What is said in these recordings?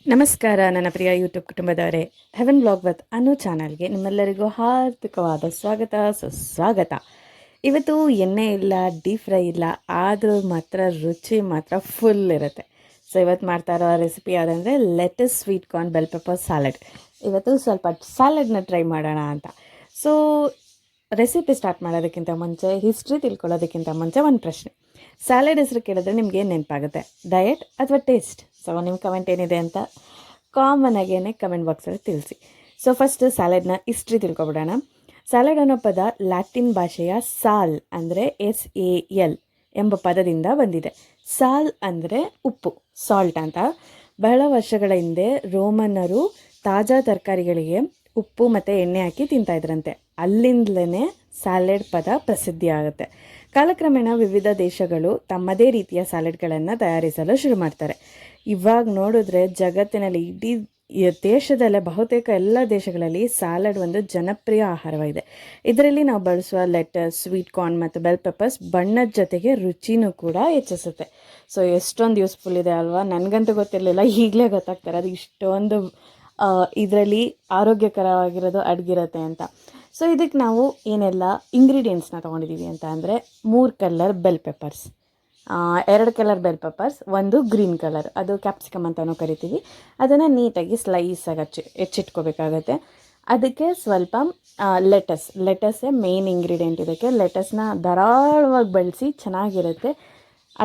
ನಮಸ್ಕಾರ ನನ್ನ ಪ್ರಿಯ YouTube ಕುಟುಂಬದವರೇ. Heaven blog with ಅನು ಚಾನಲ್ಗೆ ನಿಮ್ಮೆಲ್ಲರಿಗೂ ಹಾರ್ದಿಕವಾದ ಸುಸ್ವಾಗತ. ಇವತ್ತು ಎಣ್ಣೆ ಇಲ್ಲ, ಡೀಪ್ ಫ್ರೈ ಇಲ್ಲ, ಆದರೂ ಮಾತ್ರ ರುಚಿ ಮಾತ್ರ ಫುಲ್ ಇರುತ್ತೆ. ಸೊ ಇವತ್ತು ಮಾಡ್ತಾ ಇರೋ ರೆಸಿಪಿ ಯಾವುದಂದರೆ lettuce sweet corn bell pepper salad. ಇವತ್ತು ಸ್ವಲ್ಪ ಸಾಲಡ್ನ ಟ್ರೈ ಮಾಡೋಣ ಅಂತ. ಸೊ ರೆಸಿಪಿ ಸ್ಟಾರ್ಟ್ ಮಾಡೋದಕ್ಕಿಂತ ಮುಂಚೆ, ಹಿಸ್ಟ್ರಿ ತಿಳ್ಕೊಳ್ಳೋದಕ್ಕಿಂತ ಮುಂಚೆ ಒಂದು ಪ್ರಶ್ನೆ. ಸ್ಯಾಲೆಡ್ ಹೆಸರು ಕೇಳಿದ್ರೆ ನಿಮ್ಗೆ ಏನು ನೆನಪಾಗುತ್ತೆ? ಡಯಟ್ ಅಥವಾ ಟೇಸ್ಟ್? ಸೊ ನಿಮ್ಮ ಕಮೆಂಟ್ ಏನಿದೆ ಅಂತ ಕಾಮನ್ ಆಗೇನೆ ಕಮೆಂಟ್ ಬಾಕ್ಸಲ್ಲಿ ತಿಳಿಸಿ. ಸೊ ಫಸ್ಟ್ ಸ್ಯಾಲೆಡ್ನ ಹಿಸ್ಟ್ರಿ ತಿಳ್ಕೊಬಿಡೋಣ. ಸ್ಯಾಲೆಡ್ ಅನ್ನೋ ಪದ ಲ್ಯಾಟಿನ್ ಭಾಷೆಯ ಸಾಲ್ ಅಂದರೆ SAL ಎಂಬ ಪದದಿಂದ ಬಂದಿದೆ. ಸಾಲ್ ಅಂದರೆ ಉಪ್ಪು, ಸಾಲ್ಟ್ ಅಂತ. ಬಹಳ ವರ್ಷಗಳ ಹಿಂದೆ ರೋಮನ್ನರು ತಾಜಾ ತರಕಾರಿಗಳಿಗೆ ಉಪ್ಪು ಮತ್ತು ಎಣ್ಣೆ ಹಾಕಿ ತಿಂತಾಯಿದ್ರಂತೆ. ಅಲ್ಲಿಂದಲೇ ಸ್ಯಾಲೆಡ್ ಪದ ಪ್ರಸಿದ್ಧಿ ಆಗುತ್ತೆ. ಕಾಲಕ್ರಮೇಣ ವಿವಿಧ ದೇಶಗಳು ತಮ್ಮದೇ ರೀತಿಯ ಸ್ಯಾಲೆಡ್ಗಳನ್ನು ತಯಾರಿಸಲು ಶುರು ಮಾಡ್ತಾರೆ. ಇವಾಗ ನೋಡಿದ್ರೆ ಜಗತ್ತಿನಲ್ಲಿ ಇಡೀ ದೇಶದಲ್ಲೇ ಬಹುತೇಕ ಎಲ್ಲ ದೇಶಗಳಲ್ಲಿ ಸ್ಯಾಲಡ್ ಒಂದು ಜನಪ್ರಿಯ ಆಹಾರವಾಗಿದೆ. ಇದರಲ್ಲಿ ನಾವು ಬಳಸುವ ಲೆಟಸ್, ಸ್ವೀಟ್ ಕಾರ್ನ್ ಮತ್ತು ಬೆಲ್ ಪೆಪ್ಪರ್ಸ್ ಬಣ್ಣದ ಜೊತೆಗೆ ರುಚಿನೂ ಕೂಡ ಹೆಚ್ಚಿಸುತ್ತೆ. ಸೊ ಎಷ್ಟೊಂದು ಯೂಸ್ಫುಲ್ ಇದೆ ಅಲ್ವಾ? ನನಗಂತೂ ಗೊತ್ತಿರಲಿಲ್ಲ, ಈಗಲೇ ಗೊತ್ತಾಗ್ತಾರೆ ಅದು ಇಷ್ಟೊಂದು ಇದರಲ್ಲಿ ಆರೋಗ್ಯಕರವಾಗಿರೋದು ಅಡಗಿರುತ್ತೆ ಅಂತ. ಸೊ ಇದಕ್ಕೆ ನಾವು ಏನೆಲ್ಲ ಇಂಗ್ರೀಡಿಯೆಂಟ್ಸ್ನ ತೊಗೊಂಡಿದ್ದೀವಿ ಅಂತ ಅಂದರೆ 3 colour bell peppers, 2 colour bell peppers, 1 green colour, ಅದು ಕ್ಯಾಪ್ಸಿಕಮ್ ಅಂತಲೂ ಕರಿತೀವಿ. ಅದನ್ನು ನೀಟಾಗಿ ಸ್ಲೈಸಾಗಿ ಹೆಚ್ಚಿಟ್ಕೋಬೇಕಾಗತ್ತೆ. ಅದಕ್ಕೆ ಸ್ವಲ್ಪ ಲೆಟಸ್ಸೇ ಮೇನ್ ಇಂಗ್ರೀಡಿಯೆಂಟ್. ಇದಕ್ಕೆ ಲೆಟಸ್ನ ಧಾರಾಳವಾಗಿ ಬಳಸಿ ಚೆನ್ನಾಗಿರುತ್ತೆ.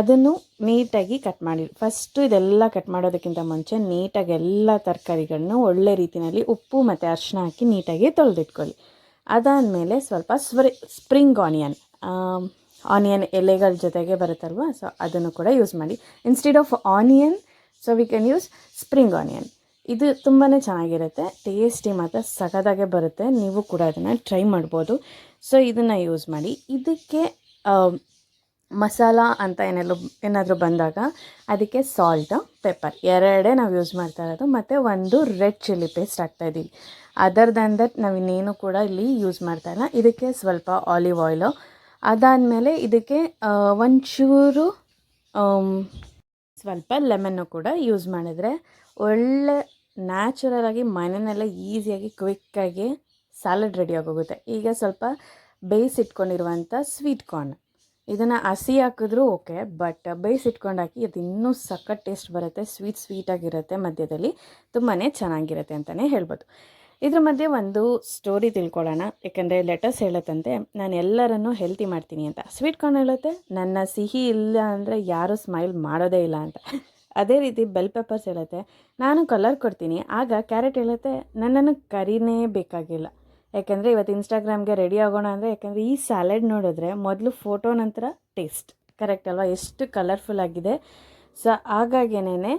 ಅದನ್ನು ನೀಟಾಗಿ ಕಟ್ ಮಾಡಿ, ಫಸ್ಟು ಇದೆಲ್ಲ ಕಟ್ ಮಾಡೋದಕ್ಕಿಂತ ಮುಂಚೆ ನೀಟಾಗಿ ಎಲ್ಲ ತರಕಾರಿಗಳನ್ನೂ ಒಳ್ಳೆ ರೀತಿಯಲ್ಲಿ ಉಪ್ಪು ಮತ್ತು ಅರಿಶಿನ ಹಾಕಿ ನೀಟಾಗಿ ತೊಳೆದಿಟ್ಕೊಳ್ಳಿ. ಅದಾದಮೇಲೆ ಸ್ವಲ್ಪ ಸ್ಪ್ರಿಂಗ್ ಆನಿಯನ್ ಎಲೆಗಳ ಜೊತೆಗೆ ಬರುತ್ತಲ್ವ, ಸೊ ಅದನ್ನು ಕೂಡ ಯೂಸ್ ಮಾಡಿ. Instead of onion so we can use spring onion. ಇದು ತುಂಬಾ ಚೆನ್ನಾಗಿರುತ್ತೆ, ಟೇಸ್ಟಿ ಮತ್ತು ಸಖತ್ತಾಗೆ ಬರುತ್ತೆ. ನೀವು ಕೂಡ ಅದನ್ನು ಟ್ರೈ ಮಾಡ್ಬೋದು. ಸೊ ಇದನ್ನು ಯೂಸ್ ಮಾಡಿ. ಇದಕ್ಕೆ ಮಸಾಲ ಅಂತ ಏನಾದರೂ ಬಂದಾಗ ಅದಕ್ಕೆ ಸಾಲ್ಟ್, ಪೆಪ್ಪರ್ ಎರಡೇ ನಾವು ಯೂಸ್ ಮಾಡ್ತಾ ಇರೋದು, ಮತ್ತು 1 ರೆಡ್ ಚಿಲ್ಲಿ ಪೇಸ್ಟ್ ಹಾಕ್ತಾಯಿದ್ದೀವಿ. ಅದರ್ ದ್ಯಾನ್ ದಟ್ ನಾವು ಇನ್ನೇನು ಕೂಡ ಇಲ್ಲಿ ಯೂಸ್ ಮಾಡ್ತಾಯಿಲ್ಲ. ಇದಕ್ಕೆ ಸ್ವಲ್ಪ ಆಲಿವ್ ಆಯಿಲು, ಅದಾದಮೇಲೆ ಇದಕ್ಕೆ ಒಂಚೂರು ಸ್ವಲ್ಪ ಲೆಮನ್ನು ಕೂಡ ಯೂಸ್ ಮಾಡಿದ್ರೆ ಒಳ್ಳೆ ನ್ಯಾಚುರಲಾಗಿ ಮನೆಯಲ್ಲೇ ಈಸಿಯಾಗಿ ಕ್ವಿಕ್ಕಾಗಿ ಸ್ಯಾಲಡ್ ರೆಡಿ ಆಗೋಗುತ್ತೆ. ಈಗ ಸ್ವಲ್ಪ ಬೇಯಿಸಿಟ್ಕೊಂಡಿರುವಂಥ ಸ್ವೀಟ್ ಕಾರ್ನ್, ಇದನ್ನು ಹಸಿ ಹಾಕಿದ್ರೂ ಓಕೆ, ಬಟ್ ಬೇಯಿಸಿಟ್ಕೊಂಡು ಹಾಕಿ ಅದು ಇನ್ನೂ ಸಖತ್ ಟೇಸ್ಟ್ ಬರುತ್ತೆ. ಸ್ವೀಟಾಗಿರುತ್ತೆ, ಮಧ್ಯದಲ್ಲಿ ತುಂಬಾ ಚೆನ್ನಾಗಿರುತ್ತೆ ಅಂತಲೇ ಹೇಳ್ಬೋದು. ಇದ್ರ ಮಧ್ಯೆ ಒಂದು ಸ್ಟೋರಿ ತಿಳ್ಕೊಳ್ಳೋಣ. ಯಾಕೆಂದರೆ ಲೆಟಸ್ ಹೇಳುತ್ತಂತೆ, ನಾನು ಎಲ್ಲರನ್ನೂ ಹೆಲ್ತಿ ಮಾಡ್ತೀನಿ ಅಂತ. ಸ್ವೀಟ್ ಕಾರ್ನ್ ಹೇಳುತ್ತೆ, ನನ್ನ ಸಿಹಿ ಇಲ್ಲ ಅಂದರೆ ಯಾರೂ ಸ್ಮೈಲ್ ಮಾಡೋದೇ ಇಲ್ಲ ಅಂತ. ಅದೇ ರೀತಿ ಬೆಲ್ ಪೆಪ್ಪರ್ಸ್ ಹೇಳುತ್ತೆ, ನಾನು ಕಲರ್ ಕೊಡ್ತೀನಿ. ಆಗ ಕ್ಯಾರೆಟ್ ಹೇಳುತ್ತೆ, ನನ್ನನ್ನು ಕರಿನೇ ಬೇಕಾಗಿಲ್ಲ. ಯಾಕೆಂದರೆ ಇವತ್ತು ಇನ್ಸ್ಟಾಗ್ರಾಮ್ಗೆ ರೆಡಿ ಆಗೋಣ ಅಂದರೆ, ಯಾಕೆಂದರೆ ಈ ಸ್ಯಾಲೆಡ್ ನೋಡಿದ್ರೆ ಮೊದಲು ಫೋಟೋ ನಂತರ ಟೇಸ್ಟ್, ಕರೆಕ್ಟ್ ಅಲ್ವಾ? ಎಷ್ಟು ಕಲರ್ಫುಲ್ ಆಗಿದೆ. ಸೊ ಹಾಗಾಗೇನೆ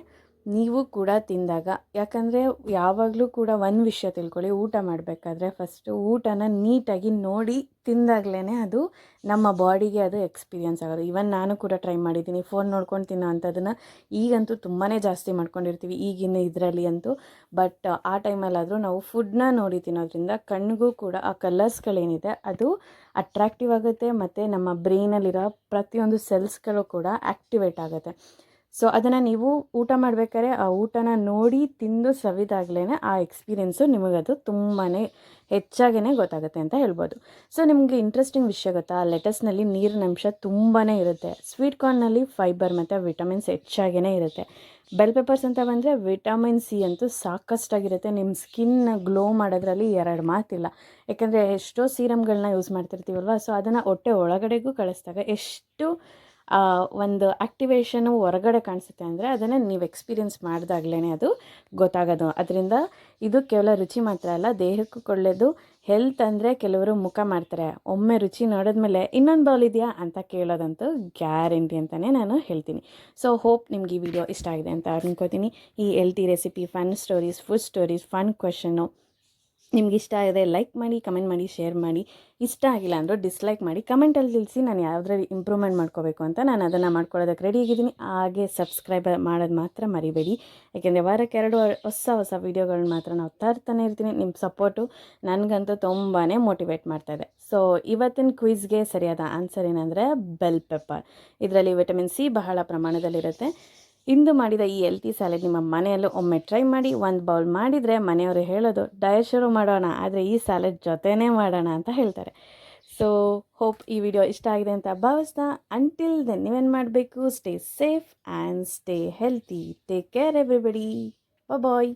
ನೀವು ಕೂಡ ತಿಂದಾಗ, ಯಾಕಂದರೆ ಯಾವಾಗಲೂ ಕೂಡ ಒಂದು ವಿಷಯ ತಿಳ್ಕೊಳ್ಳಿ, ಊಟ ಮಾಡಬೇಕಾದ್ರೆ ಫಸ್ಟು ಊಟನ ನೀಟಾಗಿ ನೋಡಿ ತಿಂದಾಗಲೇ ಅದು ನಮ್ಮ ಬಾಡಿಗೆ ಅದು ಎಕ್ಸ್ಪೀರಿಯನ್ಸ್ ಆಗೋದು. ಈವನ್ ನಾನು ಕೂಡ ಟ್ರೈ ಮಾಡಿದ್ದೀನಿ. ಫೋನ್ ನೋಡ್ಕೊಂಡು ತಿನ್ನೋ ಅಂಥದ್ದನ್ನು ಈಗಂತೂ ತುಂಬಾ ಜಾಸ್ತಿ ಮಾಡ್ಕೊಂಡಿರ್ತೀವಿ ಈಗಿನ ಇದರಲ್ಲಿ ಅಂತೂ. ಬಟ್ ಆ ಟೈಮಲ್ಲಾದರೂ ನಾವು ಫುಡ್ನ ನೋಡಿ ತಿನ್ನೋದ್ರಿಂದ ಕಣ್ಣಿಗೂ ಕೂಡ ಆ ಕಲರ್ಸ್ಗಳೇನಿದೆ ಅದು ಅಟ್ರಾಕ್ಟಿವ್ ಆಗುತ್ತೆ, ಮತ್ತು ನಮ್ಮ ಬ್ರೈನಲ್ಲಿರೋ ಪ್ರತಿಯೊಂದು ಸೆಲ್ಸ್ಗಳು ಕೂಡ ಆ್ಯಕ್ಟಿವೇಟ್ ಆಗುತ್ತೆ. ಸೊ ಅದನ್ನು ನೀವು ಊಟ ಮಾಡಬೇಕಾದ್ರೆ ಆ ಊಟನ ನೋಡಿ ತಿಂದು ಸವಿದಾಗಲೇ ಆ ಎಕ್ಸ್ಪೀರಿಯೆನ್ಸು ನಿಮಗದು ತುಂಬಾ ಹೆಚ್ಚಾಗೇ ಗೊತ್ತಾಗುತ್ತೆ ಅಂತ ಹೇಳ್ಬೋದು. ಸೊ ನಿಮಗೆ ಇಂಟ್ರೆಸ್ಟಿಂಗ್ ವಿಷಯ ಗೊತ್ತಾ? ಲೆಟಸ್ನಲ್ಲಿ ನೀರಿನ ಅಂಶ ತುಂಬಾ ಇರುತ್ತೆ. ಸ್ವೀಟ್ ಕಾರ್ನ್ನಲ್ಲಿ ಫೈಬರ್ ಮತ್ತು ವಿಟಮಿನ್ಸ್ ಹೆಚ್ಚಾಗೇ ಇರುತ್ತೆ. ಬೆಲ್ ಪೆಪ್ಪರ್ಸ್ ಅಂತ ಬಂದರೆ ವಿಟಮಿನ್ C ಅಂತೂ ಸಾಕಷ್ಟಾಗಿರುತ್ತೆ. ನಿಮ್ಮ ಸ್ಕಿನ್ನ ಗ್ಲೋ ಮಾಡೋದ್ರಲ್ಲಿ 2 ಮಾತಿಲ್ಲ. ಯಾಕೆಂದರೆ ಎಷ್ಟೋ ಸೀರಮ್ಗಳನ್ನ ಯೂಸ್ ಮಾಡ್ತಿರ್ತೀವಲ್ವ, ಸೊ ಅದನ್ನು ಹೊಟ್ಟೆ ಒಳಗಡೆಗೂ ಕಳಿಸ್ದಾಗ ಎಷ್ಟು ಒಂದು ಆ್ಯಕ್ಟಿವೇಶನು ಹೊರಗಡೆ ಕಾಣಿಸುತ್ತೆ ಅಂದರೆ ಅದನ್ನು ನೀವು ಎಕ್ಸ್ಪೀರಿಯೆನ್ಸ್ ಮಾಡಿದಾಗಲೇ ಅದು ಗೊತ್ತಾಗೋದು. ಅದರಿಂದ ಇದು ಕೇವಲ ರುಚಿ ಮಾತ್ರ ಅಲ್ಲ, ದೇಹಕ್ಕೂ ಒಳ್ಳೆಯದು. ಹೆಲ್ತ್ ಅಂದರೆ ಕೆಲವರು ಮುಖ ಮಾಡ್ತಾರೆ, ಒಮ್ಮೆ ರುಚಿ ನೋಡಿದ್ಮೇಲೆ ಇನ್ನೊಂದು ಬೌಲ್ ಇದೆಯಾ ಅಂತ ಕೇಳೋದಂತೂ ಗ್ಯಾರಂಟಿ ಅಂತಲೇ ನಾನು ಹೇಳ್ತೀನಿ. ಸೊ ಹೋಪ್ ನಿಮ್ಗೆ ಈ ವಿಡಿಯೋ ಇಷ್ಟ ಆಗಿದೆ ಅಂತ ಅನ್ಕೋತೀನಿ. ಈ healthy recipe, fun stories, food stories, fun question ನಿಮ್ಗೆ ಇಷ್ಟ ಆಗಿದೆ ಲೈಕ್ ಮಾಡಿ, ಕಮೆಂಟ್ ಮಾಡಿ, ಶೇರ್ ಮಾಡಿ. ಇಷ್ಟ ಆಗಿಲ್ಲ ಅಂದರೂ ಡಿಸ್ಲೈಕ್ ಮಾಡಿ, ಕಮೆಂಟಲ್ಲಿ ತಿಳಿಸಿ ನಾನು ಯಾವುದ್ರಲ್ಲಿ ಇಂಪ್ರೂವ್ಮೆಂಟ್ ಮಾಡ್ಕೋಬೇಕು ಅಂತ. ನಾನು ಅದನ್ನು ಮಾಡ್ಕೊಳ್ಳೋದಕ್ಕೆ ರೆಡಿ ಆಗಿದ್ದೀನಿ. ಹಾಗೆ ಸಬ್ಸ್ಕ್ರೈಬ್ ಮಾಡೋದು ಮಾತ್ರ ಮರಿಬೇಡಿ, ಯಾಕೆಂದರೆ ವಾರಕ್ಕೆ 2 ಹೊಸ ವೀಡಿಯೋಗಳನ್ನ ಮಾತ್ರ ನಾವು ತರ್ತಾನೆ ಇರ್ತೀನಿ. ನಿಮ್ಮ ಸಪೋರ್ಟು ನನಗಂತೂ ತುಂಬಾ ಮೋಟಿವೇಟ್ ಮಾಡ್ತಾಯಿದೆ. ಸೊ ಇವತ್ತಿನ ಕ್ವಿಜ್ಗೆ ಸರಿಯಾದ ಆನ್ಸರ್ ಏನಂದರೆ ಬೆಲ್ ಪೆಪ್ಪರ್. ಇದರಲ್ಲಿ ವಿಟಮಿನ್ C ಬಹಳ ಪ್ರಮಾಣದಲ್ಲಿರುತ್ತೆ. ಇಂದು ಮಾಡಿದ ಈ ಹೆಲ್ತಿ ಸ್ಯಾಲೆಡ್ ನಿಮ್ಮ ಮನೆಯಲ್ಲೂ ಒಮ್ಮೆ ಟ್ರೈ ಮಾಡಿ. ಒಂದು ಬೌಲ್ ಮಾಡಿದರೆ ಮನೆಯವರು ಹೇಳೋದು ಡಯಟ್ ಶುರು ಮಾಡೋಣ, ಆದರೆ ಈ ಸ್ಯಾಲೆಡ್ ಜೊತೆನೇ ಮಾಡೋಣ ಅಂತ ಹೇಳ್ತಾರೆ. ಸೊ ಹೋಪ್ ಈ ವಿಡಿಯೋ ಇಷ್ಟ ಆಗಿದೆ ಅಂತ ಭಾವಿಸ್ತಾ, ಅಂಟಿಲ್ ದೆನ್ ನೀವೇನು ಮಾಡಬೇಕು, stay safe and stay healthy. Take care everybody. Bye.